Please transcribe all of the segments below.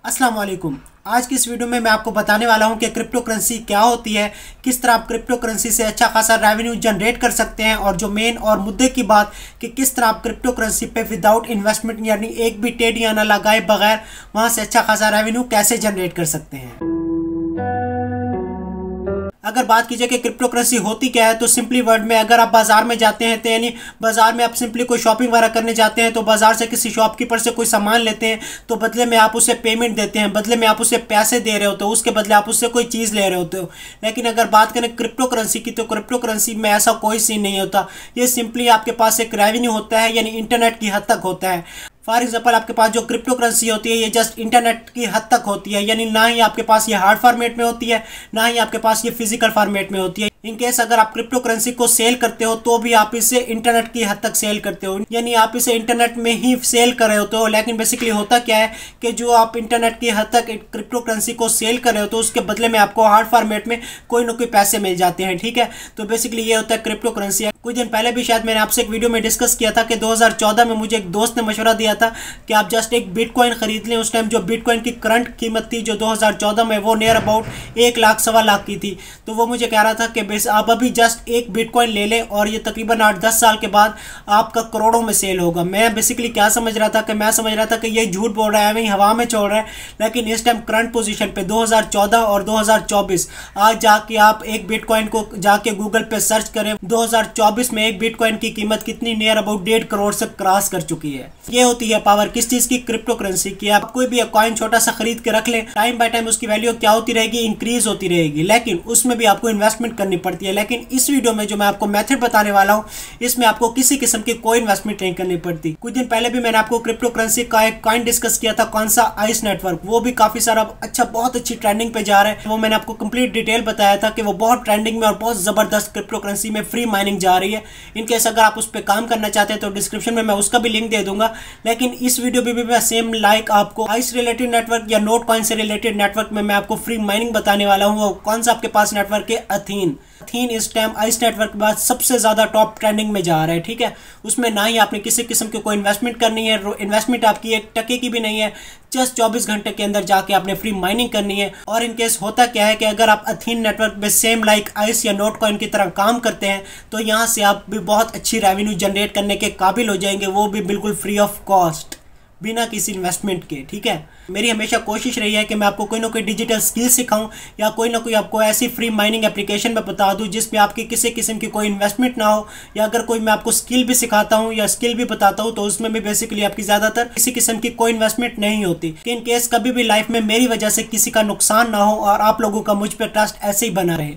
अस्सलाम वालेकुम। आज की इस वीडियो में मैं आपको बताने वाला हूं कि क्रिप्टो करेंसी क्या होती है, किस तरह आप क्रिप्टो करेंसी से अच्छा खासा रेवेन्यू जनरेट कर सकते हैं, और जो मेन और मुद्दे की बात कि किस तरह आप क्रिप्टो करेंसी पे विदाउट इन्वेस्टमेंट यानी एक भी टेड या ना लगाए बगैर वहां से अच्छा खासा रेवेन्यू कैसे जनरेट कर सकते हैं। अगर बात कीजिए कि क्रिप्टो करेंसी होती क्या है, तो सिंपली वर्ड में अगर आप बाजार में जाते हैं तो यानी बाजार में आप सिंपली कोई शॉपिंग वगैरह करने जाते हैं तो बाजार से किसी शॉपकीपर से कोई सामान लेते हैं तो बदले में आप उसे पेमेंट देते हैं, बदले में आप उसे पैसे दे रहे होते हो, उसके बदले आप उससे कोई चीज़ ले रहे होते हो। लेकिन अगर बात करें क्रिप्टो करेंसी की तो क्रिप्टो करेंसी में ऐसा कोई सीन नहीं होता। ये सिंपली आपके पास एक रेवेन्यू होता है, यानी इंटरनेट की हद तक होता है। फॉर एग्जाम्पल आपके पास जो क्रिप्टो करेंसी होती है ये जस्ट इंटरनेट की हद तक होती है, यानी ना ही आपके पास ये हार्ड फॉर्मेट में होती है ना ही आपके पास ये फिजिकल फॉर्मेट में होती है। इन केस अगर आप क्रिप्टो करेंसी को सेल करते हो तो भी आप इसे इंटरनेट की हद तक सेल करते हो, यानी आप इसे इंटरनेट में ही सेल कर रहे होते हो। लेकिन बेसिकली होता क्या है कि जो आप इंटरनेट की हद तक क्रिप्टो करेंसी को सेल कर रहे हो तो उसके बदले में आपको हार्ड फॉर्मेट में कोई ना कोई पैसे मिल जाते हैं, ठीक है। तो बेसिकली ये होता है क्रिप्टो करेंसी। कुछ दिन पहले भी शायद मैंने आपसे एक वीडियो में डिस्कस किया था कि 2014 में मुझे एक दोस्त ने मशवरा दिया था कि आप जस्ट एक बिटकॉइन खरीद लें। उस टाइम जो बिटकॉइन की करंट कीमत थी जो 2014 में वो नियर अबाउट 1 लाख सवा लाख की थी। तो वो मुझे कह रहा था कि आप अभी जस्ट एक बिटकॉइन ले लें और ये तकरीबन 8-10 साल के बाद आपका करोड़ों में सेल होगा। मैं बेसिकली क्या समझ रहा था कि मैं समझ रहा था कि ये झूठ बोल रहा है, वही हवा में छोड़ रहा है। लेकिन इस टाइम करंट पोजीशन पे 2014 और 2024 आज जाके आप एक बिटकॉइन को जाके गूगल पे सर्च करें, 2024 में एक बिटकॉइन की कीमत कितनी नियर अबाउट 1.5 करोड़ से क्रॉस कर चुकी है। ये होती है पावर किस चीज की? क्रिप्टो करेंसी की। आप कोई भी कॉइन छोटा सा खरीद के रख लें, टाइम बाय टाइम उसकी वैल्यू क्या होती रहेगी? इंक्रीज होती रहेगी, लेकिन उसमें भी आपको इन्वेस्टमेंट करनी पड़ती है। लेकिन इस वीडियो में जो मैं आपको मेथड बताने वाला हूं इसमें आपको किसी किस्म की कोई इन्वेस्टमेंट नहीं करनी पड़ती। कुछ दिन पहले भी मैंने आपको क्रिप्टो करेंसी का एक कॉइन डिस्कस किया था, कौन सा? Ice network. वो भी काफी सारा अच्छा बहुत अच्छी ट्रेंडिंग पे जा रहा है। वो मैंने आपको कंप्लीट डिटेल बताया था कि वो बहुत ट्रेंडिंग में और बहुत जबरदस्त क्रिप्टो करेंसी में फ्री माइनिंग जा रही है। इनकेस अगर आप उस पर काम करना चाहते हैं तो डिस्क्रिप्शन में मैं उसका भी लिंक दे दूंगा। लेकिन इस वीडियो में भी मैं सेम लाइक आपको आइस रिलेटेड नेटवर्क या नोट कॉइन से रिलेटेड नेटवर्क में मैं आपको फ्री माइनिंग बताने वाला हूँ। वो कौन सा आपके पास नेटवर्क है? अथीन। अथीन इस टाइम आइस नेटवर्क के बाद सबसे ज्यादा टॉप ट्रेंडिंग में जा रहा है, ठीक है। उसमें ना ही आपने किसी किस्म की कोई इन्वेस्टमेंट करनी है, इन्वेस्टमेंट आपकी 1 टके की भी नहीं है। जस्ट 24 घंटे के अंदर जाके आपने फ्री माइनिंग करनी है। और इनकेस होता क्या है कि अगर आप अथीन नेटवर्क में सेम लाइक आइस या नोट कॉइन की तरह काम करते हैं तो यहाँ से आप भी बहुत अच्छी रेवेन्यू जनरेट करने के काबिल हो जाएंगे, वो भी बिल्कुल फ्री ऑफ कॉस्ट, बिना किसी इन्वेस्टमेंट के, ठीक है। मेरी हमेशा कोशिश रही है कि मैं आपको कोई ना कोई डिजिटल स्किल सिखाऊं या कोई ना कोई आपको ऐसी फ्री माइनिंग एप्लीकेशन में बता दूं जिसमें आपकी किसी किस्म की कोई इन्वेस्टमेंट ना हो, या अगर कोई मैं आपको स्किल भी सिखाता हूं या स्किल भी बताता हूं तो उसमें भी बेसिकली आपकी ज़्यादातर किसी किस्म की कोई इन्वेस्टमेंट नहीं होती। इन केस कभी भी लाइफ में मेरी वजह से किसी का नुकसान ना हो और आप लोगों का मुझ पर ट्रस्ट ऐसे ही बना रहे।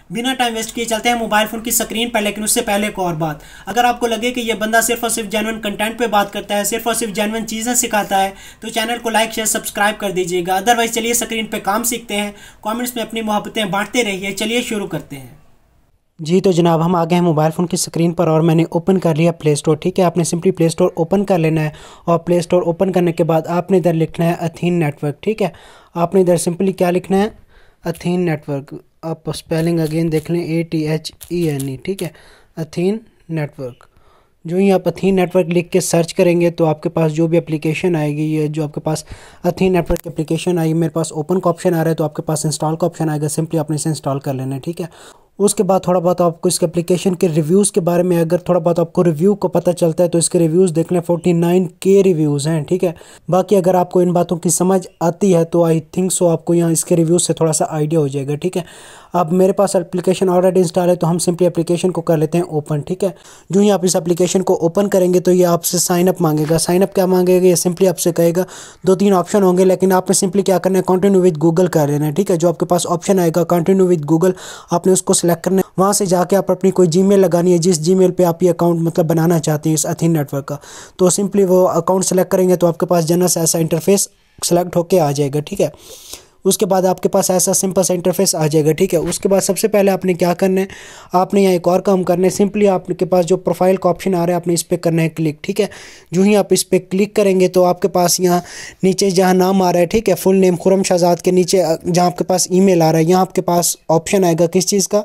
बिना टाइम वेस्ट किए चलते हैं मोबाइल फोन की स्क्रीन पर। लेकिन उससे पहले एक और बात, अगर आपको लगे कि ये बंदा सिर्फ और सिर्फ जेन्युइन कंटेंट पे बात करता है, सिर्फ और सिर्फ जेन्युइन चीज़ें सिखाता है, तो चैनल को लाइक शेयर सब्सक्राइब कर दीजिएगा। अदरवाइज चलिए स्क्रीन पे काम सीखते हैं, कमेंट्स में अपनी मोहब्बतें बांटते रहिए। चलिए शुरू करते हैं। जी तो जनाब हम आ गए हैं मोबाइल फ़ोन की स्क्रीन पर और मैंने ओपन कर लिया प्ले स्टोर, ठीक है। आपने सिंपली प्ले स्टोर ओपन कर लेना है और प्ले स्टोर ओपन करने के बाद आपने इधर लिखना है अथीन नेटवर्क, ठीक है। आपने इधर सिंपली क्या लिखना है? अथीन नेटवर्क। आप स्पेलिंग अगेन देख लें, ATHENE, ठीक है, अथीन नेटवर्क। जो ही आप अथीन नेटवर्क लिख के सर्च करेंगे तो आपके पास जो भी एप्लीकेशन आएगी, ये जो आपके पास अथीन नेटवर्क एप्लीकेशन आई, मेरे पास ओपन का ऑप्शन आ रहा है तो आपके पास इंस्टॉल का ऑप्शन आएगा। सिंपली आपने इसे इंस्टॉल कर लेना है, ठीक है। उसके बाद थोड़ा बहुत आपको इसके एप्लीकेशन के रिव्यूज़ के बारे में अगर थोड़ा बहुत आपको रिव्यू को पता चलता है तो इसके रिव्यूज़ देख लें, 49K रिव्यूज़ हैं, ठीक है। बाकी अगर आपको इन बातों की समझ आती है तो आई थिंक सो आपको यहाँ इसके रिव्यूज़ से थोड़ा सा आइडिया हो जाएगा, ठीक है। अब मेरे पास एप्लीकेशन ऑलरेडी इंस्टॉल है तो हम सिंपली एप्लीकेशन को कर लेते हैं ओपन, ठीक है। जो ही आप इस एप्लीकेशन को ओपन करेंगे तो ये आपसे साइन अप मांगेगा। साइन अप क्या मांगेगा? ये सिंपली आपसे कहेगा 2-3 ऑप्शन होंगे, लेकिन आपने सिंपली क्या करना है? कंटिन्यू विद गूगल कर लेना है, ठीक है। जो आपके पास ऑप्शन आएगा कंटिन्यू विद गूगल, आपने उसको सिलेक्ट करना है। वहाँ से जाके आप अपनी कोई जीमेल लगानी है, जिस जीमेल पे आप ये अकाउंट मतलब बनाना चाहते हैं इस अथीन नेटवर्क का, तो सिंपली वो अकाउंट सेलेक्ट करेंगे तो आपके पास जनरल ऐसा इंटरफेस सेलेक्ट होके आ जाएगा, ठीक है। उसके बाद आपके पास ऐसा सिंपल सा इंटरफेस आ जाएगा। ठीक है, उसके बाद सबसे पहले आपने क्या करना है, आपने यहाँ एक और काम करना है। सिंपली आपके पास जो प्रोफाइल का ऑप्शन आ रहा है आपने इस पर करना है क्लिक। ठीक है, जो ही आप इस पर क्लिक करेंगे तो आपके पास यहाँ नीचे जहाँ नाम आ रहा है, ठीक है, फुल नेम खुर्रम शहजाद के नीचे जहाँ आपके पास ईमेल आ रहा है, यहाँ आपके पास ऑप्शन आएगा किस चीज़ का,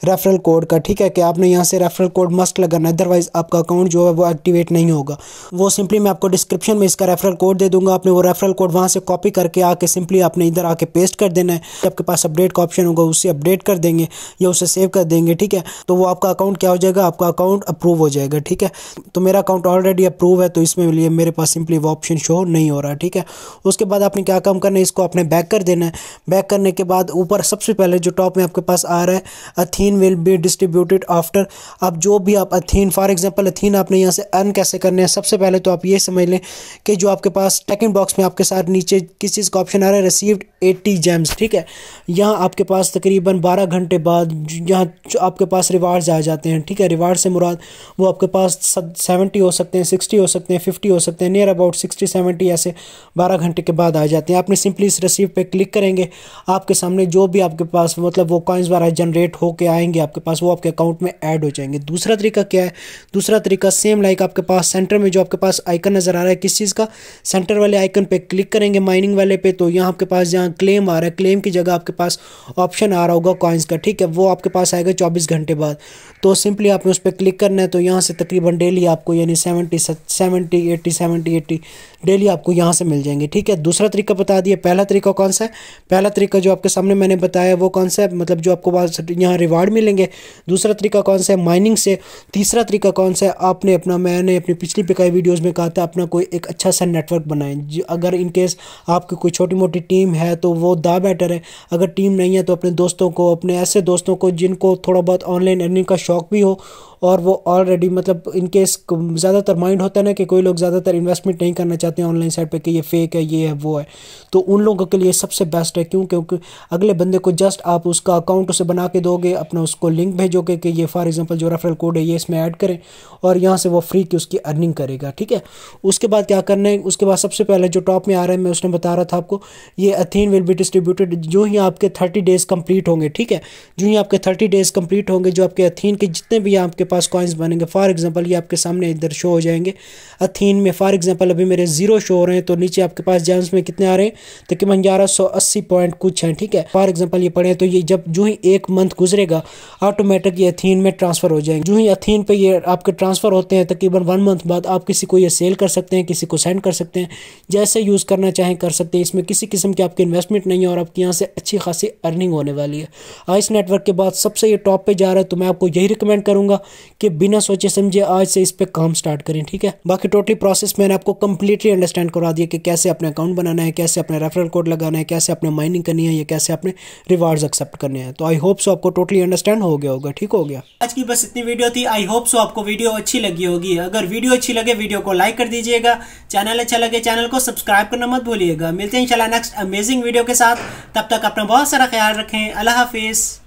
रेफरल कोड का। ठीक है, कि आपने यहाँ से रेफरल कोड मस्ट लगाना है, अदरवाइज आपका अकाउंट जो है वो एक्टिवेट नहीं होगा। वो सिंपली मैं आपको डिस्क्रिप्शन में इसका रेफरल कोड दे दूंगा, आपने वो रेफरल कोड वहाँ से कॉपी करके आके सिंपली आपने इधर आके पेस्ट कर देना है। आपके पास अपडेट का ऑप्शन होगा, उससे अपडेट कर देंगे या उसे सेव कर देंगे। ठीक है, तो वो आपका अकाउंट क्या हो जाएगा, आपका अकाउंट अप्रूव हो जाएगा। ठीक है, तो मेरा अकाउंट ऑलरेडी अप्रूव है तो इसमें लिए मेरे पास सिंपली वो ऑप्शन शो नहीं हो रहा। ठीक है, उसके बाद आपने क्या काम करना है, इसको आपने बैक कर देना है। बैक करने के बाद ऊपर सबसे पहले जो टॉप में आपके पास आ रहा है, अथीन विल बी डिस्ट्रीब्यूटेड आफ्टर। अब जो भी आप अथीन, फॉर एग्जांपल अथीन आपने यहाँ से अर्न कैसे करने हैं, सबसे पहले तो आप ये समझ लें कि जो आपके पास सेकंड बॉक्स में आपके साथ नीचे किस चीज़ का ऑप्शन आ रहा है, रिसीव्ड 80 जेम्स। ठीक है, यहाँ आपके पास तकरीबन 12 घंटे बाद यहाँ आपके पास रिवार्ड्स आ जाते हैं। ठीक है, रिवार्ड से मुराद वो आपके पास 70 हो सकते हैं, 60 हो सकते हैं, 50 हो सकते हैं, नियर अबाउट 60-70 ऐसे 12 घंटे के बाद आ जाते हैं। आपने सिंपली इस रिसीव पे क्लिक करेंगे, आपके सामने जो भी आपके पास मतलब वो कॉइन्स वगैरह जनरेट होके आएंगे आपके पास, वो आपके अकाउंट में ऐड हो जाएंगे। दूसरा तरीका क्या है, दूसरा तरीका सेम लाइक आपके पास सेंटर में जो आपके पास आइकन नज़र आ रहा है किस चीज़ का, सेंटर वाले आइकन पे क्लिक करेंगे माइनिंग वाले पे, तो यहाँ आपके पास जहाँ क्लेम आ रहा है, क्लेम की जगह आपके पास ऑप्शन आ रहा होगा कॉइन्स का। ठीक है, वो आपके पास आएगा 24 घंटे बाद। तो सिंपली आपने उस पर क्लिक करना है, तो यहाँ से तकरीबन डेली आपको यानी 70-80 डेली आपको यहाँ से मिल जाएंगे। ठीक है, दूसरा तरीका बता दिया। पहला तरीका कौन सा है, पहला तरीका जो आपके सामने मैंने बताया वो कौन सा है, मतलब जो आपको पास यहाँ रिवार्ड मिलेंगे। दूसरा तरीका कौन सा है, माइनिंग से। तीसरा तरीका कौन सा है, आपने अपना, मैंने अपनी पिछली पिकाई वीडियोज़ में कहा था, अपना कोई एक अच्छा सा नेटवर्क बनाएं। अगर इनकेस आपकी कोई छोटी मोटी टीम है तो वो दा बेटर है, अगर टीम नहीं है तो अपने दोस्तों को, अपने ऐसे दोस्तों को जिनको थोड़ा बहुत ऑनलाइन अर्निंग का शौक़ भी हो और वो ऑलरेडी मतलब इनकेस ज़्यादातर माइंड होता है ना कि कोई लोग ज़्यादातर इन्वेस्टमेंट नहीं करना चाहते हैं ऑनलाइन साइट पे कि ये फेक है, ये है, वो है, तो उन लोगों के लिए सबसे बेस्ट है। क्यों, क्योंकि अगले बंदे को जस्ट आप उसका अकाउंट उसे बना के दोगे, अपना उसको लिंक भेजोगे कि ये फॉर एग्जांपल जो रेफरल कोड है ये इसमें ऐड करें, और यहाँ से वो फ्री की उसकी अर्निंग करेगा। ठीक है, उसके बाद क्या करना है, उसके बाद सबसे पहले जो टॉप में आ रहा है मैं उसने बता रहा था आपको, ये अथीन विल बी डिस्ट्रीब्यूटेड। जो ही आपके 30 डेज़ कंप्लीट होंगे, ठीक है, जो ही आपके 30 डेज़ कंप्लीट होंगे, जो आपके अथीन के जितने भी आपके पास कॉइन्स बनेंगे, फॉर एग्जांपल ये आपके सामने इधर शो हो जाएंगे अथीन में। फॉर एग्जांपल अभी मेरे 0 शो हो रहे हैं, तो नीचे आपके पास जेम्स में कितने आ रहे हैं, तकरीबन 1180 पॉइंट कुछ हैं। ठीक है, फॉर एग्जांपल ये पढ़े तो ये जब जो ही एक मंथ गुजरेगा ऑटोमेटिक ये अथीन में ट्रांसफ़र हो जाएंगे। जो ही अथीन पे ये आपके ट्रांसफ़र होते हैं तकरीबन 1 मंथ बाद आप किसी को ये सेल कर सकते हैं, किसी को सेंड कर सकते हैं, जैसे यूज़ करना चाहें कर सकते हैं। इसमें किसी किस्म की आपकी इन्वेस्टमेंट नहीं है और आपकी यहाँ से अच्छी खासी अर्निंग होने वाली है। आइस नेटवर्क के बाद सबसे ये टॉप पे जा रहा है, तो मैं आपको यही रिकमेंड करूँगा कि बिना सोचे समझे आज से इस पे काम स्टार्ट करें। ठीक है, बाकी टोटली प्रोसेस मैंने आपको कंप्लीटली अंडरस्टैंड करवा दिया कि कैसे अपने अकाउंट बनाना है, कैसे अपने रेफरल कोड लगाना है, कैसे अपने माइनिंग करनी है, या कैसे अपने रिवार्ड्स एक्सेप्ट करने हैं। तो आई होप सो आपको टोटली अंडरस्टैंड हो गया होगा। ठीक हो गया, आज की बस इतनी वीडियो थी। आई होप सो आपको वीडियो अच्छी लगी होगी। अगर वीडियो अच्छी लगे वीडियो को लाइक कर दीजिएगा, चैनल अच्छा लगे चैनल को सब्सक्राइब करना मत भूलिएगा। मिलते हैं इंशाल्लाह नेक्स्ट अमेजिंग वीडियो के साथ, तब तक अपना बहुत सारा ख्याल रखें। अल्लाह हाफिज़।